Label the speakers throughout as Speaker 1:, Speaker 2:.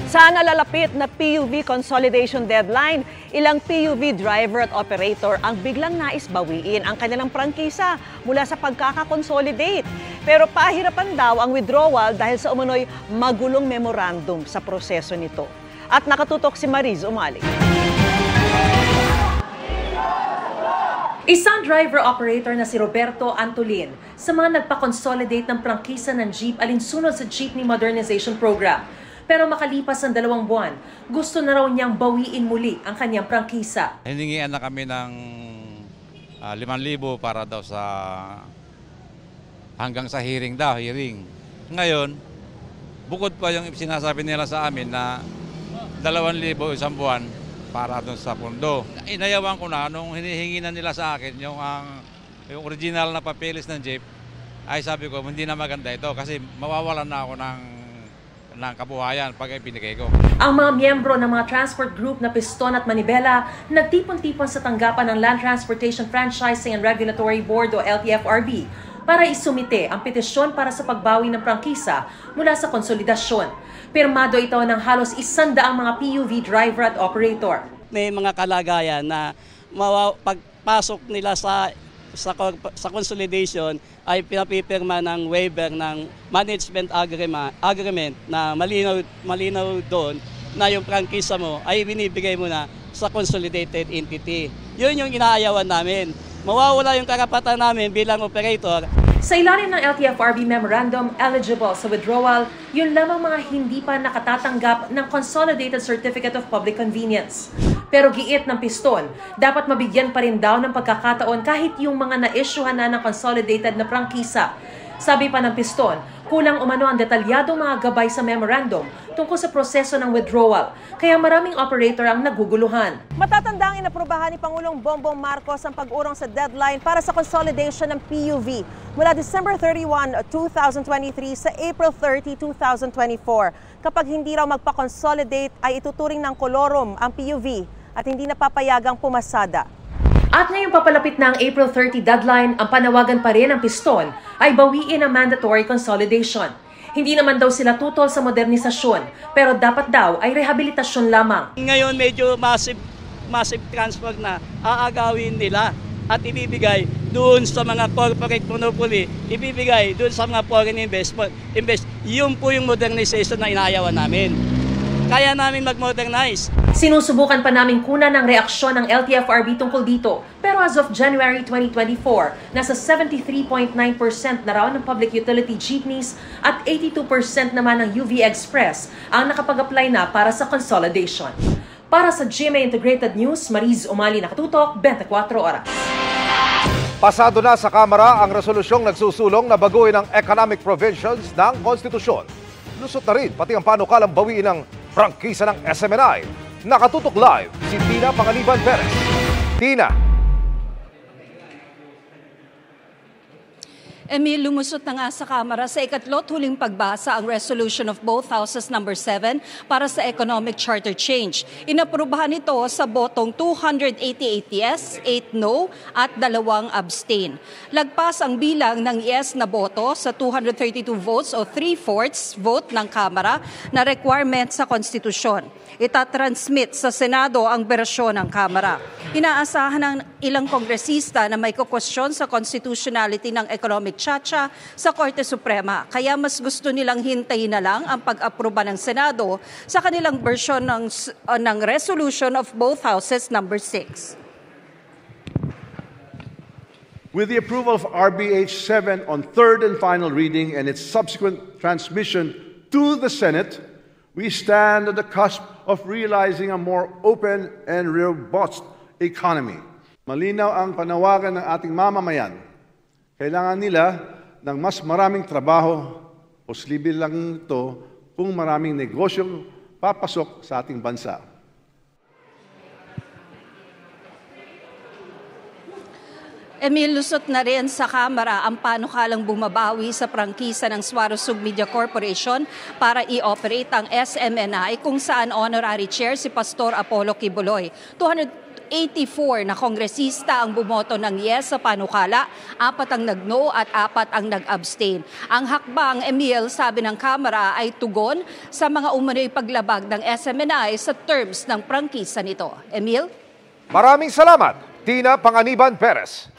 Speaker 1: Sa nalalapit na PUV consolidation deadline, ilang PUV driver at operator ang biglang nais bawiin ang kanilang prangkisa mula sa pagkakakonsolidate. Pero pahirapan daw ang withdrawal dahil sa umunoy magulong memorandum sa proseso nito. At nakatutok si Mariz Umali.
Speaker 2: Isang driver-operator na si Roberto Antolin sa mga nagpa-consolidate ng prangkisa ng jeep alinsunod sa Jeepney Modernization Program. Pero makalipas ang 2 buwan, gusto na raw niyang bawiin muli ang kanyang prangkisa.
Speaker 3: Hiningian na kami ng 5,000 para daw sa hanggang sa hearing. Ngayon, bukod pa yung sinasabi nila sa amin na 2,000 isang buwan para doon sa pondo. Inayawan ko na nung hinihingi na nila sa akin yung original na papeles ng jeep, ay sabi ko hindi na maganda ito kasi mawawalan na ako ng kabuhayan pag ibinigay ko.
Speaker 2: Ang mga miyembro ng mga transport group na Piston at Manibela nagtipon-tipon sa tanggapan ng Land Transportation Franchising and Regulatory Board o LTFRB para isumite ang petisyon para sa pagbawi ng prangkisa mula sa konsolidasyon. Pirmado ito ng halos 100 mga PUV driver at operator.
Speaker 4: May mga kalagayan na pagpasok nila sa consolidation ay pinapipirma ng waiver ng management agreement na malinaw doon na yung prangkisa mo ay binibigay mo na sa consolidated entity. Yun yung inaayawan namin. Mawawala yung karapatan namin bilang operator.
Speaker 2: Sa ilalim ng LTFRB memorandum, eligible sa withdrawal, yun lamang mga hindi pa nakatatanggap ng Consolidated Certificate of Public Convenience. Pero giit ng Piston, dapat mabigyan pa rin daw ng pagkakataon kahit yung mga na-issuehan na ng consolidated na prangkisa. Sabi pa ng Piston, kulang umano ang detalyadong mga gabay sa memorandum tungkol sa proseso ng withdrawal, kaya maraming operator ang naguguluhan.
Speaker 1: Matatandang inaprubahan ni Pangulong Bongbong Marcos ang pag-urong sa deadline para sa consolidation ng PUV mula December 31, 2023 sa April 30, 2024. Kapag hindi raw magpa-consolidate ay ituturing ng kolorum ang PUV at hindi napapayagang pumasada.
Speaker 2: At ngayong papalapit na ang April 30 deadline, ang panawagan pa rin ng Piston ay bawiin ang mandatory consolidation. Hindi naman daw sila tutol sa modernisasyon, pero dapat daw ay rehabilitasyon lamang.
Speaker 4: Ngayon medyo massive transfer na aagawin nila at ibibigay doon sa mga corporate monopoly, ibibigay doon sa mga foreign investment. Yun po yung modernization na inaayawan namin. Kaya namin mag-modernize.
Speaker 2: Sinusubukan pa namin kunan ng reaksyon ng LTFRB tungkol dito. Pero as of January 2024, nasa 73.9% na raw ng public utility jeepneys at 82% naman ng UV Express ang nakapag-apply na para sa consolidation. Para sa GMA Integrated News, Mariz Umali, nakatutok, 24 oras.
Speaker 5: Pasado na sa Kamara ang resolusyong nagsusulong na baguhin ang economic provisions ng konstitusyon. Lusot na rin pati ang panukalang bawiin ng prangkisa ng SMNI. Nakatutok live si Tina Pangaliban Perez. Tina.
Speaker 6: Emil, lumusot na nga sa Kamara sa ikatlo't huling pagbasa ang resolution of both houses number 7 para sa economic charter change. Inaprubahan ito sa botong 288 yes, 8 no at 2 abstain. Lagpas ang bilang ng yes na boto sa 232 votes o 3/4 vote ng Kamara na requirement sa konstitusyon. Itatransmit sa Senado ang berasyon ng Kamara. Inaasahan ng ilang kongresista na may kukwestiyon sa constitutionality ng economic chacha sa Korte Suprema. Kaya mas gusto nilang hintayin na lang ang pag-aproba ng Senado sa kanilang version ng resolution of both houses number 6.
Speaker 7: With the approval of RBH 7 on third and final reading and its subsequent transmission to the Senate, we stand at the cusp of realizing a more open and robust economy. Malinaw ang panawagan ng ating mamamayan. Kailangan nila ng mas maraming trabaho, posible lang ito kung maraming negosyo papasok sa ating bansa.
Speaker 6: Emil, lusot na rin sa Kamara ang panukalang bumabawi sa prangkisa ng Suarosug Media Corporation para i-operate ang SMNI kung saan honorary chair si Pastor Apollo Kibuloy. 84 na kongresista ang bumoto ng yes sa panukala, 4 ang nag-no at 4 ang nag-abstain. Ang hakbang, Emil, sabi ng Kamara, ay tugon sa mga umano'y paglabag ng SMNI sa terms ng prangkisa nito. Emil?
Speaker 5: Maraming salamat, Tina Panganiban Perez.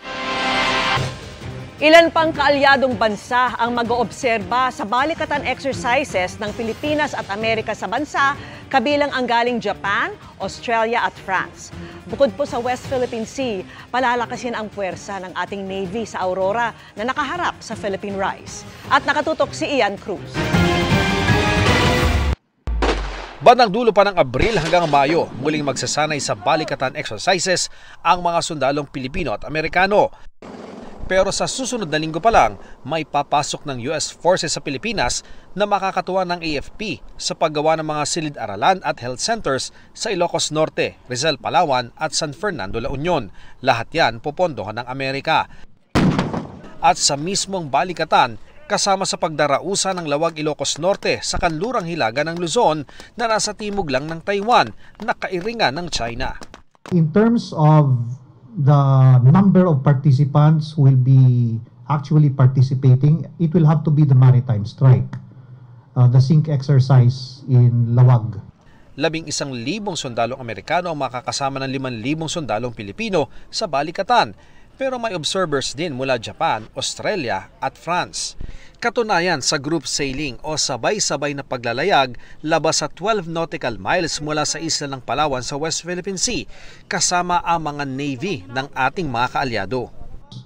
Speaker 1: Ilan pang kaalyadong bansa ang mag-oobserba sa balikatan exercises ng Pilipinas at Amerika sa bansa, kabilang ang galing Japan, Australia at France. Bukod po sa West Philippine Sea, palalakasin ang puwersa ng ating Navy sa Aurora na nakaharap sa Philippine Rise. At nakatutok si Ian Cruz.
Speaker 8: Bandang dulo pa ng Abril hanggang Mayo, muling magsasanay sa balikatan exercises ang mga sundalong Pilipino at Amerikano. Pero sa susunod na linggo pa lang, may papasok ng US Forces sa Pilipinas na makakatuwa ng AFP sa paggawa ng mga silid-aralan at health centers sa Ilocos Norte, Rizal, Palawan at San Fernando, La Union. Lahat yan popondohan ng Amerika. At sa mismong balikatan, kasama sa pagdarausa ng Lawag Ilocos Norte sa kanlurang hilaga ng Luzon na nasa timog lang ng Taiwan na kairingan ng China.
Speaker 9: In terms of the number of participants who will be actually participating, it will have to be the maritime strike, the SINC exercise in Lawag.
Speaker 8: 11,000 sundalong Amerikano ang makakasama ng 5,000 sundalong Pilipino sa balikatan. Pero may observers din mula Japan, Australia at France. Katunayan sa group sailing o sabay-sabay na paglalayag labas sa 12 nautical miles mula sa isla ng Palawan sa West Philippine Sea, kasama ang mga Navy ng ating mga kaalyado.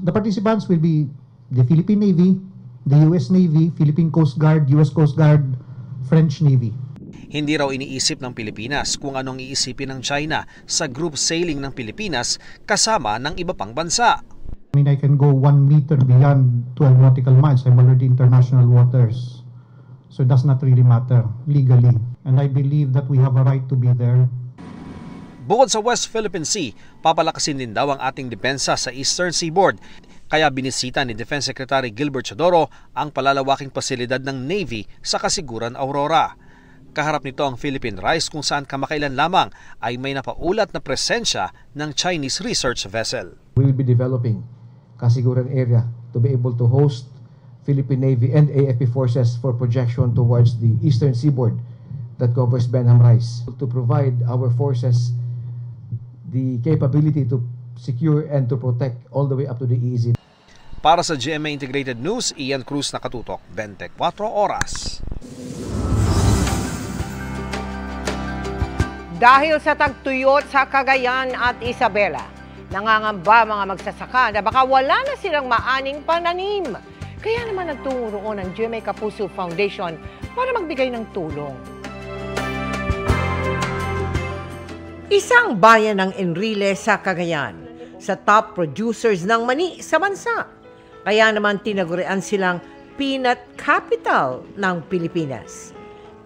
Speaker 9: The participants will be the Philippine Navy, the US Navy, Philippine Coast Guard, US Coast Guard, French Navy.
Speaker 8: Hindi raw iniisip ng Pilipinas kung anong iisipin ng China sa group sailing ng Pilipinas kasama ng iba pang bansa.
Speaker 9: I mean, I can go 1 meter beyond 12 nautical miles. I'm already international waters. So it does not really matter legally. And I believe that we have a right to be there.
Speaker 8: Bukod sa West Philippine Sea, papalakasin din daw ang ating depensa sa Eastern Seaboard. Kaya binisita ni Defense Secretary Gilbert Chodoro ang palalawaking pasilidad ng Navy sa Kasiguran, Aurora. Kaharap nito ang Philippine Rise kung saan kamakailan lamang ay may napaulat na presensya ng Chinese research vessel.
Speaker 10: We will be developing Kasiguran area to be able to host Philippine Navy and AFP forces for projection towards the eastern seaboard that covers Benham Rise, to provide our forces the capability to secure and to protect all the way up to the EEZ.
Speaker 8: Para sa GMA Integrated News, Ian Cruz, nakatutok, 24 oras.
Speaker 11: Dahil sa tagtuyot sa Cagayan at Isabela, nangangamba mga magsasaka na baka wala na silang maaning pananim. Kaya naman nagtungo roon ang GMA Kapuso Foundation para magbigay ng tulong. Isang bayan ng Enrile sa Cagayan, sa top producers ng mani sa bansa. Kaya naman tinagurian silang peanut capital ng Pilipinas.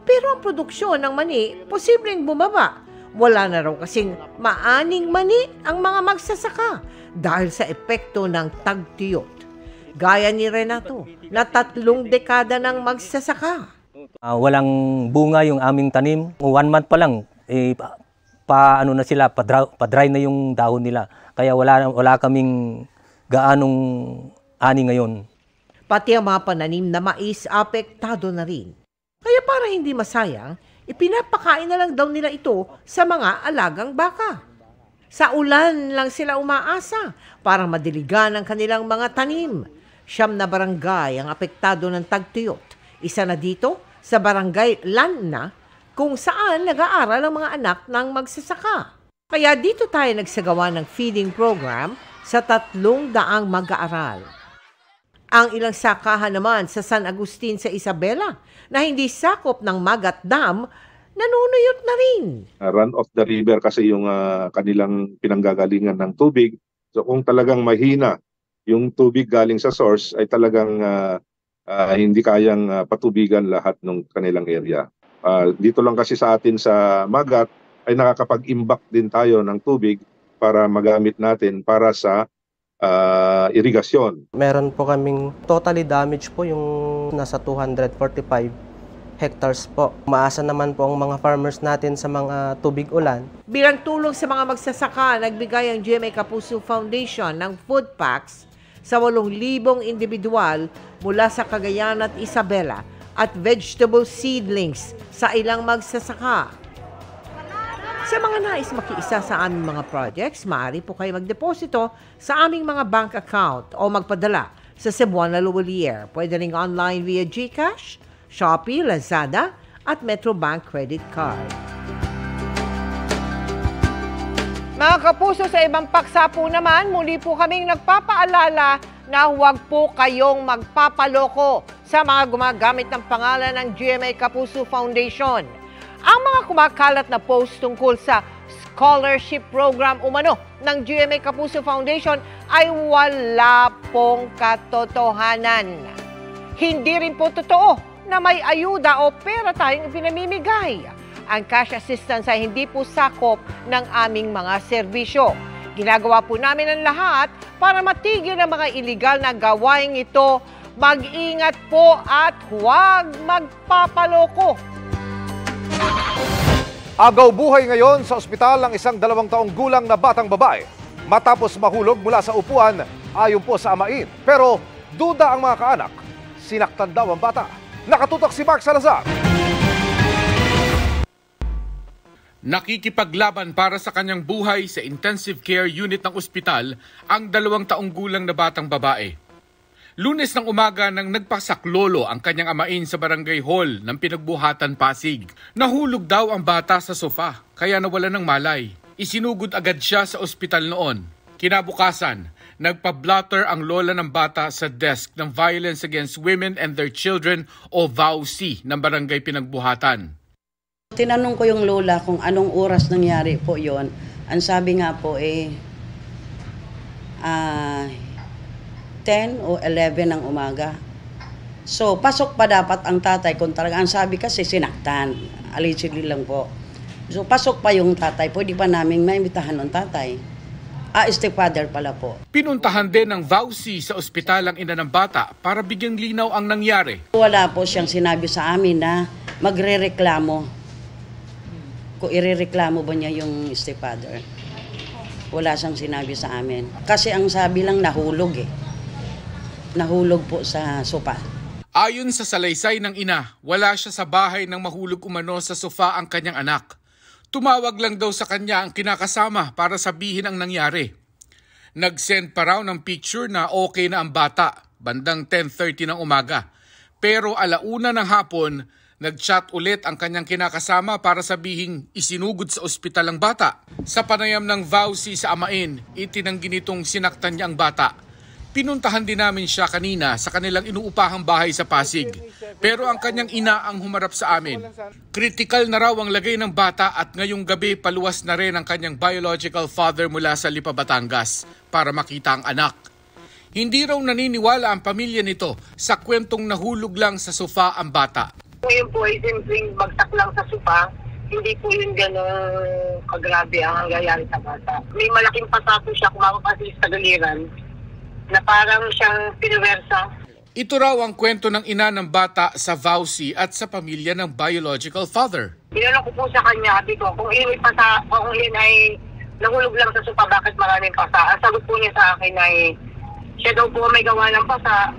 Speaker 11: Pero ang produksyon ng mani posibleng bumaba. Wala na raw kasing maaning mani ang mga magsasaka dahil sa epekto ng tagtuyot. Gaya ni Renato na 3 dekada ng magsasaka.
Speaker 12: Walang bunga yung aming tanim. 1 month pa lang, paano na sila, pa-dry na yung dahon nila. Kaya wala kaming gaanong ani ngayon.
Speaker 11: Pati ang mga pananim na mais apektado na rin. Kaya para hindi masayang, ipinapakain na lang daw nila ito sa mga alagang baka. Sa ulan lang sila umaasa para madiligan ang kanilang mga tanim. 9 na barangay ang apektado ng tagtuyot. Isa na dito sa barangay Lanna kung saan nag-aaral ang mga anak ng magsasaka. Kaya dito tayo nagsagawa ng feeding program sa 300 mag-aaral. Ang ilang sakahan naman sa San Agustin sa Isabela na hindi sakop ng Magat Dam, nanunuyot na rin.
Speaker 13: Run of the river kasi yung kanilang pinanggagalingan ng tubig. So kung talagang mahina yung tubig galing sa source ay talagang hindi kayang patubigan lahat ng kanilang area. Dito lang kasi sa atin sa Magat ay nakakapag-imbak din tayo ng tubig para magamit natin para sa irigasyon.
Speaker 12: Meron po kaming totally damage po yung nasa 245
Speaker 14: hectares po. Umaasa naman po ang mga farmers natin sa mga tubig ulan.
Speaker 11: Bilang tulong sa mga magsasaka, nagbigay ang GMA Kapuso Foundation ng food packs sa 8,000 individual mula sa Cagayan at Isabela at vegetable seedlings sa ilang magsasaka. Sa mga nais makiisa sa aming mga projects, maaari po kayo magdeposito sa aming mga bank account o magpadala sa Cebuana Luwalier. Pwede rin online via GCash, Shopee, Lazada at Metrobank credit card. Mga kapuso, sa ibang paksa po naman, muli po kaming nagpapaalala na huwag po kayong magpapaloko sa mga gumagamit ng pangalan ng GMA Kapuso Foundation. Ang mga kumakalat na post tungkol sa scholarship program umano ng GMA Kapuso Foundation ay wala pong katotohanan. Hindi rin po totoo na may ayuda o pera tayong pinamimigay. Ang cash assistance ay hindi po sakop ng aming mga serbisyo. Ginagawa po namin ang lahat para matigil ang mga iligal na gawain ito. Mag-ingat po at huwag magpapaloko.
Speaker 5: Agaw buhay ngayon sa ospital ang isang 2 taong gulang na batang babae matapos mahulog mula sa upuan ayon po sa amain. Pero duda ang mga kaanak, sinaktan daw ang bata. Nakatutok si Mark Salazar.
Speaker 15: Nakikipaglaban para sa kanyang buhay sa intensive care unit ng ospital ang 2 taong gulang na batang babae. Lunes ng umaga nang nagpasaklolo ang kanyang amain sa barangay hall ng Pinagbuhatan, Pasig. Nahulog daw ang bata sa sofa kaya nawala ng malay. Isinugod agad siya sa ospital noon. Kinabukasan, nagpa-blotter ang lola ng bata sa desk ng Violence Against Women and Their Children o VAUC ng barangay Pinagbuhatan.
Speaker 16: Tinanong ko yung lola kung anong oras nangyari po yon. Ang sabi nga po 10 o 11 ng umaga. So, pasok pa dapat ang tatay kung talaga. Ang sabi kasi sinaktan. Allegedly lang po. So, pasok pa yung tatay. Pwede pa namin maimbitahan ng tatay. Stepfather pala po.
Speaker 15: Pinuntahan din ng VAUC sa ospital ang ina ng bata para bigyang linaw ang nangyari.
Speaker 16: Wala po siyang sinabi sa amin na magre-reklamo. Kung irereklamo ba niya yung stepfather. Wala siyang sinabi sa amin. Kasi ang sabi lang nahulog Nahulog po sa sofa.
Speaker 15: Ayon sa salaysay ng ina, wala siya sa bahay nang mahulog umano sa sofa ang kanyang anak. Tumawag lang daw sa kanya ang kinakasama para sabihin ang nangyari. Nag-send pa raw ng picture na okay na ang bata, bandang 10:30 ng umaga. Pero 1:00 ng hapon, nag-chat ulit ang kanyang kinakasama para sabihing isinugod sa ospital ang bata. Sa panayam ng VAUC sa amain, itinanggi nitong sinaktan niya ang bata. Pinuntahan din namin siya kanina sa kanilang inuupahang bahay sa Pasig. Pero ang kanyang ina ang humarap sa amin. Critical na raw ang lagay ng bata at ngayong gabi paluwas na rin ang kanyang biological father mula sa Lipa, Batangas para makita ang anak. Hindi raw naniniwala ang pamilya nito sa kwentong nahulog lang sa sofa ang bata.
Speaker 17: Ngayon po ay simpleng bagsak lang sa sofa. Hindi po yun gano'ng kagrabe ang nangyayari sa bata. May malaking pasato siya kung makapasig sa galiran na parang siyang pinuwersa.
Speaker 15: Ito raw ang kwento ng ina ng bata sa VAUC at sa pamilya ng biological father.
Speaker 17: Tinanong ko po sa kanya, sabi ko, kung yun ay nahulog lang sa sofa, bakit maraming pasa? Ang sagot po niya sa akin ay siya daw po may gawa ng pasa,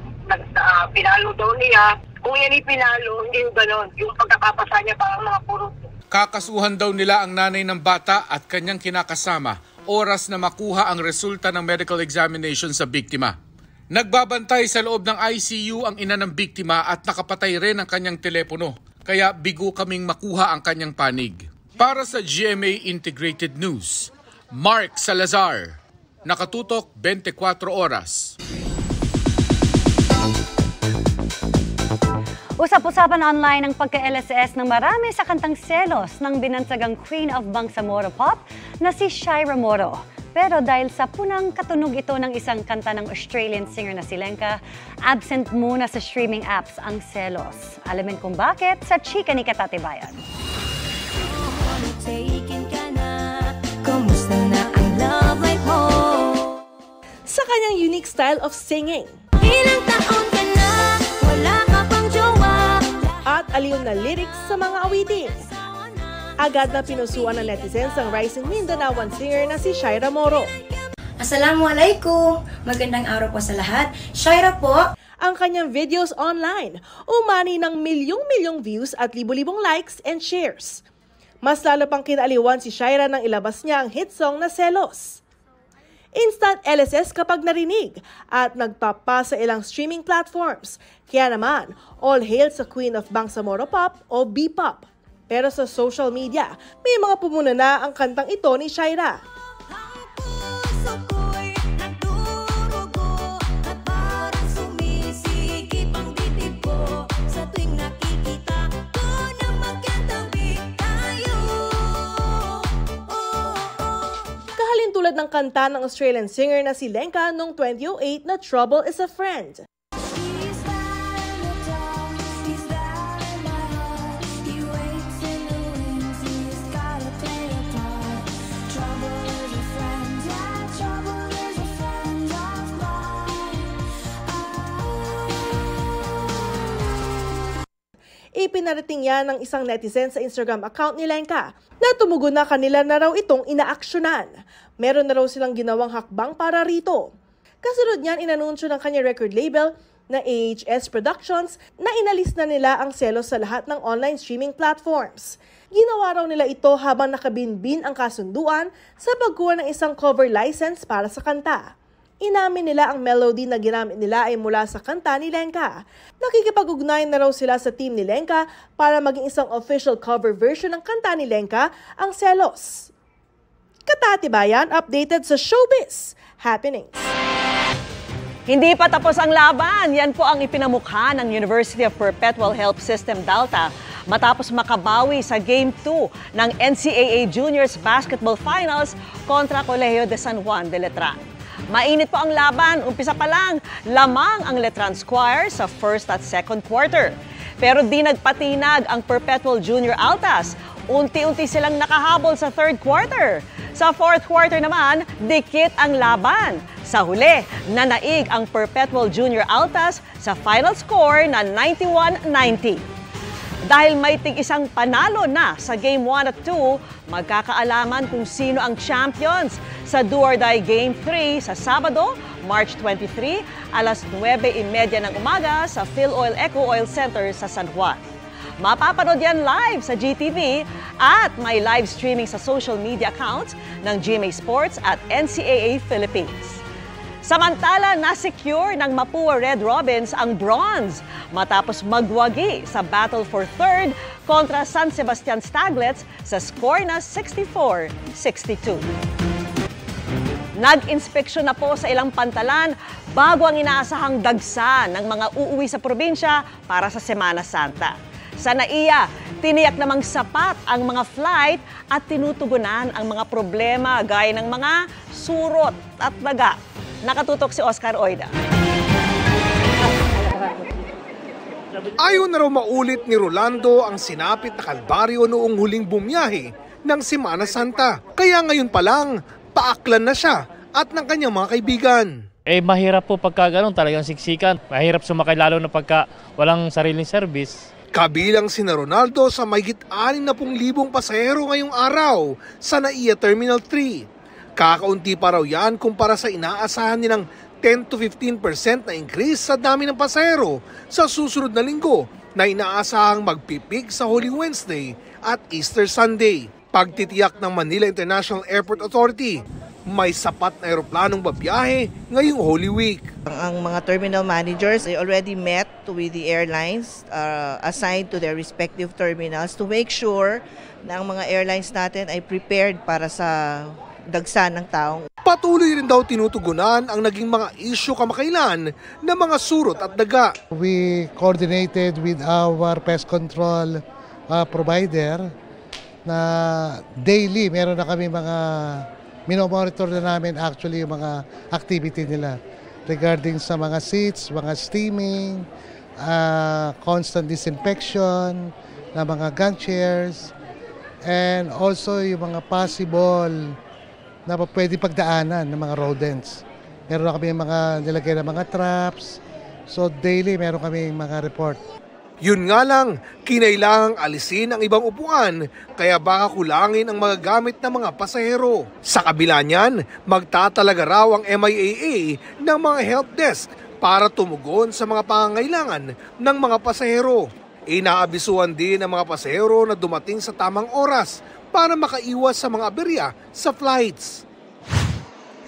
Speaker 17: pinalo daw niya. Kung yan ay pinalo, hindi yung gano'n. Yung pagkakapasa niya parang mga puro.
Speaker 15: Kakasuhan daw nila ang nanay ng bata at kanyang kinakasama oras na makuha ang resulta ng medical examination sa biktima. Nagbabantay sa loob ng ICU ang ina ng biktima at nakapatay rin ang kanyang telepono, kaya bigo kaming makuha ang kanyang panig. Para sa GMA Integrated News, Mark Salazar, nakatutok 24 oras.
Speaker 18: Usap-usapan online ang pagka-LSS ng marami sa kantang Selos ng binansagang Queen of Bangsamoro Pop na si Shaira Moro. Pero dahil sa punang katunog ito ng isang kanta ng Australian singer na si Lenka, absent muna sa streaming apps ang Selos. Alamin kung bakit sa Chika ni Katatibayan.
Speaker 19: Sa kanyang unique style of singing
Speaker 20: ilang taon ka na, wala ka pang jowa,
Speaker 19: at aliw na lyrics sa mga awitin. Agad na pinusuan ng netizens ang rising Mindanaoan singer na si Shaira Moro.
Speaker 20: Assalamualaikum! Magandang araw po sa lahat. Shaira po.
Speaker 19: Ang kanyang videos online, umani ng milyong-milyong views at libo-libong likes and shares. Mas lalo pang kinaliwan si Shaira nang ilabas niya ang hit song na Selos. Instant LSS kapag narinig at nagpapa sa ilang streaming platforms. Kaya naman, all hail sa Queen of Bangsamoro Pop o B-Pop. Pero sa social media, may mga pumuna na ang kantang ito ni Shaira. Tulad ng kanta ng Australian singer na si Lenka noong 2008 na Trouble is a Friend. Ipinarating yan ng isang netizen sa Instagram account ni Lenka na tumugon na kanila na raw itong inaaksyonan. Meron na raw silang ginawang hakbang para rito. Kasunod niyan, inanunsyo ng kanyang record label na AHS Productions na inalis na nila ang Selos sa lahat ng online streaming platforms. Ginawa raw nila ito habang nakabinbin ang kasunduan sa pagkuha ng isang cover license para sa kanta. Inamin nila ang melody na ginamit nila ay mula sa kanta ni Lenka. Nakikipag-ugnayan na raw sila sa team ni Lenka para maging isang official cover version ng kanta ni Lenka, ang Selos. Katatibayan, updated sa Showbiz Happenings.
Speaker 1: Hindi pa tapos ang laban. Yan po ang ipinamukha ng University of Perpetual Help System Delta matapos makabawi sa Game 2 ng NCAA Juniors Basketball Finals kontra Colegio de San Juan de Letran. Mainit po ang laban. Umpisa pa lang, lamang ang Letran Squire sa first at second quarter. Pero di nagpatinag ang Perpetual Junior Altas. Unti-unti silang nakahabol sa third quarter. Sa fourth quarter naman, dikit ang laban. Sa huli, nanaig ang Perpetual Junior Altas sa final score na 91-90. Dahil may tig-isang panalo na sa Game 1 at 2, magkakaalaman kung sino ang champions sa do-or-die Game 3 sa Sabado, March 23, alas 9:30 ng umaga sa PhilOil Eco Oil Center sa San Juan. Mapapanood yan live sa GTV at may live streaming sa social media accounts ng GMA Sports at NCAA Philippines. Samantala, na-secure ng Mapua Red Robins ang bronze matapos magwagi sa battle for third kontra San Sebastian Staglets sa score na 64-62. Nag-inspeksyon na po sa ilang pantalan bago ang inaasahang dagsa ng mga uuwi sa probinsya para sa Semana Santa. Sa NAIA, tiniyak namang sapat ang mga flight at tinutugunan ang mga problema gaya ng mga surot at daga. Nakatutok si Oscar Oida.
Speaker 21: Ayaw na raw maulit ni Rolando ang sinapit na kalbaryo noong huling bumiyahe ng Semana Santa. Kaya ngayon pa lang, paaklan na siya at ng kanyang mga kaibigan.
Speaker 22: Mahirap po pagka ganun, talagang siksikan. Mahirap sumakay lalo na pagka walang sariling service.
Speaker 21: Kabilang sina Ronaldo sa mahigit 60,000 pasahero ngayong araw sa NAIA Terminal 3. Kakaunti pa raw yan kumpara sa inaasahan nilang 10 to 15% na increase sa dami ng pasahero sa susunod na linggo na inaasahang magpipig sa Holy Wednesday at Easter Sunday. Pagtitiyak ng Manila International Airport Authority, may sapat na eroplanong babiyahe ngayong Holy Week.
Speaker 23: Ang mga terminal managers ay already met with the airlines assigned to their respective terminals to make sure na ang mga airlines natin ay prepared para sa dagsa ng taong.
Speaker 21: Patuloy rin daw tinutugunan ang naging mga issue kamakailan ng mga surot at daga.
Speaker 24: We coordinated with our pest control provider na daily meron na kami mga minomonitor na namin actually yung mga activity nila regarding sa mga seats, mga steaming, constant disinfection ng mga gang chairs, and also yung mga possible na pwede pagdaanan ng mga rodents. Meron na kami mga nilagay na mga traps, so daily meron kami mga report.
Speaker 21: Yun nga lang, kinailangang alisin ang ibang upuan kaya baka kulangin ang magagamit ng mga pasahero. Sa kabila niyan, magtatalaga raw ang MIAA ng mga help desk para tumugon sa mga pangangailangan ng mga pasahero. Inaabisuhan din ang mga pasahero na dumating sa tamang oras para makaiwas sa mga aberya sa flights.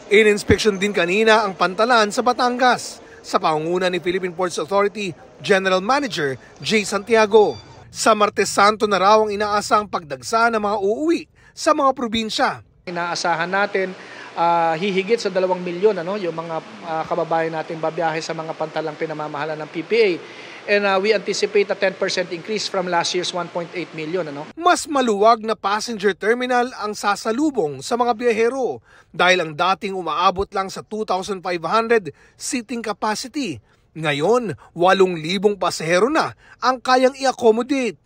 Speaker 21: In-inspection din kanina ang Pantalan sa Batangas sa pangunguna ni Philippine Ports Authority General Manager J. Santiago. Sa Martes Santo na raw ang inaasahang pagdagsa ng mga uuwi sa mga probinsya.
Speaker 2: Inaasahan natin hihigit sa 2 milyon yung mga kababayan natin babiyahe sa mga pantalang pinamamahala ng PPA. And we anticipate a 10% increase from last year's 1.8 million.
Speaker 21: Mas maluwag na passenger terminal ang sasalubong sa mga biyahero dahil ang dating umaabot lang sa 2,500 seating capacity. Ngayon, 8,000 pasahero na ang kayang i-accommodate.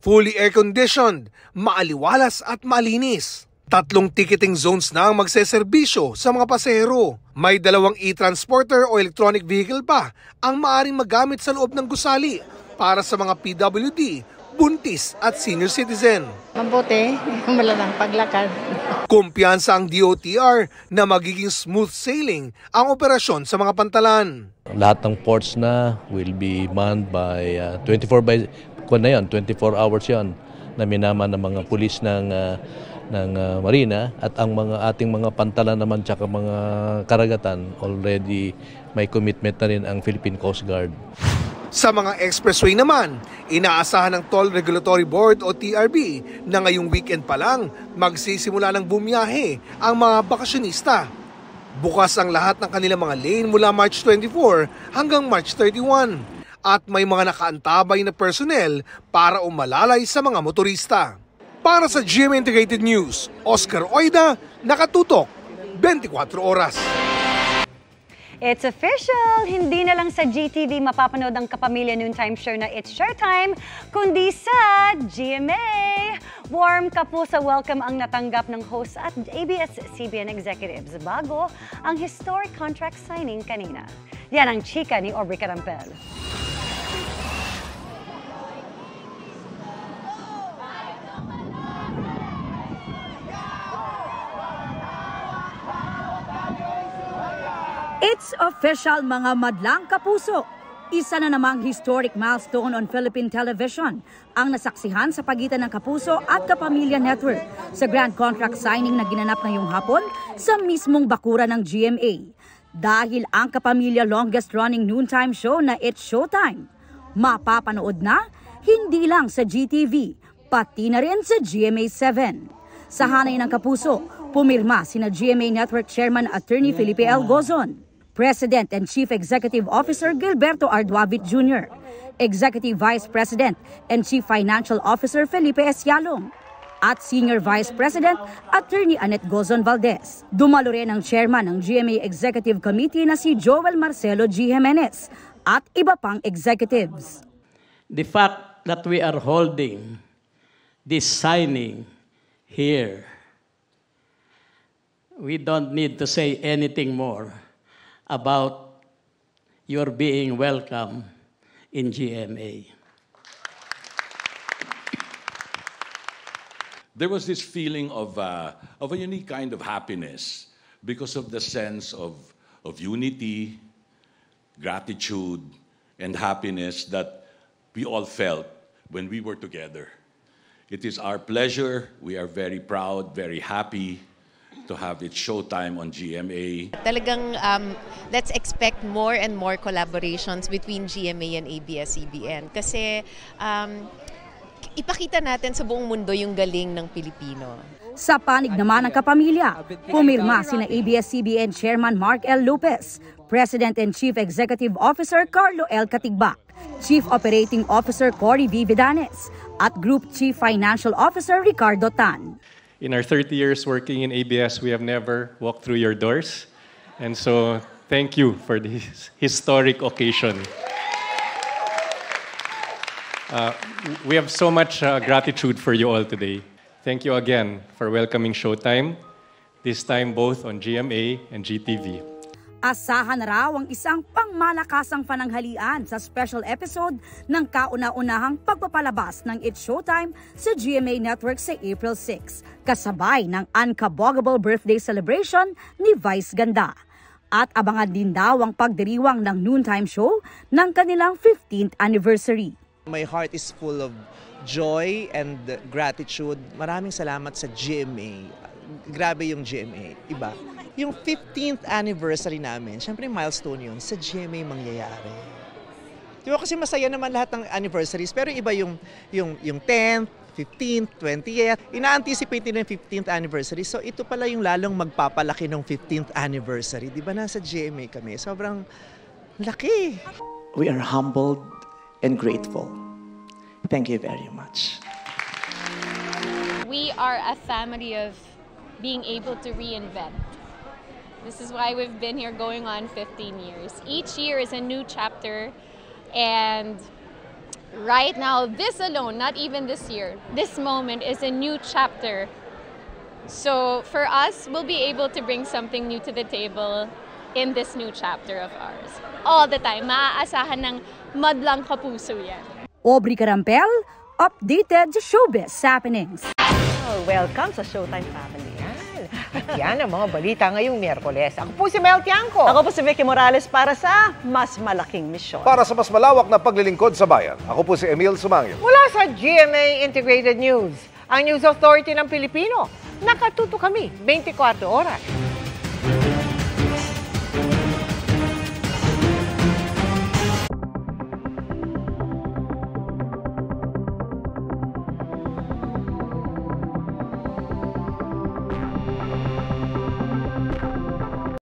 Speaker 21: Fully air-conditioned, maaliwalas at malinis. 3 ticketing zones na ang magseserbisyo sa mga pasahero. May 2 e-transporter o electronic vehicle pa ang maaaring magamit sa loob ng gusali para sa mga PWD, buntis at senior citizen.
Speaker 3: Mabuti, wala ng paglakad.
Speaker 21: Kumpiyansa ang DOTR na magiging smooth sailing ang operasyon sa mga pantalan.
Speaker 4: Lahat ng ports na will be manned by 24 hours yan na minaman ng mga pulis ng Marina at ang ating mga pantalan naman tsaka mga karagatan already may commitment na rin ang Philippine Coast Guard.
Speaker 21: Sa mga expressway naman, inaasahan ng Toll Regulatory Board o TRB na ngayong weekend pa lang magsisimula ng bumiyahe ang mga bakasyonista. Bukas ang lahat ng kanilang mga lane mula March 24 hanggang March 31 at may mga nakaantabay na personnel para umalalay sa mga motorista. Para sa GMA Integrated News, Oscar Oida, nakatutok, 24 oras.
Speaker 18: It's official! Hindi na lang sa GTV mapapanood ang Kapamilya Noontime Show na It's Showtime, kundi sa GMA! Warm kapuso welcome ang natanggap ng host at ABS-CBN executives bago ang historic contract signing kanina. Yan ang chika ni Aubrey Carampel.
Speaker 7: It's official mga madlang kapuso. Isa na namang historic milestone on Philippine television ang nasaksihan sa pagitan ng Kapuso at Kapamilya Network sa grand contract signing na ginanap ngayong hapon sa mismong bakura ng GMA. Dahil ang Kapamilya longest running noontime show na It's Showtime, mapapanood na hindi lang sa GTV, pati na rin sa GMA7. Sa hanay ng Kapuso, pumirma sina GMA Network Chairman Attorney Felipe L. Gozon, President and Chief Executive Officer Gilberto Arduavit Jr., Executive Vice President and Chief Financial Officer Felipe S. Yalong, at Senior Vice President Attorney Annette Gozon Valdez. Dumalo rin ang Chairman ng GMA Executive Committee na si Joel Marcelo G. Jimenez at iba pang executives.
Speaker 25: The fact that we are holding this signing here, we don't need to say anything more about your being welcome in GMA.
Speaker 26: There was this feeling of a unique kind of happiness because of the sense of unity, gratitude, and happiness that we all felt when we were together. It is our pleasure. We are very proud, very happy to have It's Showtime on GMA.
Speaker 27: Talagang let's expect more and more collaborations between GMA and ABS-CBN kasi ipakita natin sa buong mundo yung galing ng Pilipino.
Speaker 7: Sa panig naman ng Kapamilya, pumirma sina ABS-CBN Chairman Mark L. Lopez, President and Chief Executive Officer Carlo L. Katigbak, Chief Operating Officer Cory V. Vidanes, at Group Chief Financial Officer Ricardo Tan.
Speaker 28: In our 30 years working in ABS, we have never walked through your doors. And so, thank you for this historic occasion. We have so much gratitude for you all today. Thank you again for welcoming Showtime, this time both on GMA and GTV.
Speaker 7: Asahan na raw ang isang pangmalakasang pananghalian sa special episode ng kauna-unahang pagpapalabas ng It's Showtime sa GMA Network sa April 6, kasabay ng unkabogable birthday celebration ni Vice Ganda. At abangan din daw ang pagdiriwang ng noontime show ng kanilang 15th anniversary.
Speaker 6: My heart is full of joy and gratitude. Maraming salamat sa GMA. Grabe yung GMA, iba. Yung 15th anniversary namin, syempre milestone yun, sa GMA mangyayari. Di ba kasi masaya naman lahat ng anniversaries, pero iba yung 10th, 15th, 20th. Ina-anticipate nila yung 15th anniversary, so ito pala yung lalong magpapalaki ng 15th anniversary. Di ba nasa GMA kami? Sobrang laki.
Speaker 8: We are humbled and grateful. Thank you very much.
Speaker 9: We are a family of being able to reinvent. This is why we've been here going on 15 years. Each year is a new chapter, and right now, this alone, not even this year, this moment is a new chapter. So for us, we'll be able to bring something new to the table in this new chapter of ours. All the time, maaasahan ng madlang kapuso yan.
Speaker 7: Aubrey Carampel, updated showbiz happenings.
Speaker 10: Welcome sa Showtime family. Yan ang mga balita ngayong Miyerkules. Ako po si Mel Tiangco.
Speaker 1: Ako po si Vicky Morales para sa Mas Malaking Misyon.
Speaker 5: Para sa mas malawak na paglilingkod sa bayan, ako po si Emil Sumangil.
Speaker 10: Mula sa GMA Integrated News, ang News Authority ng Pilipino. Nakatuto kami 24 oras.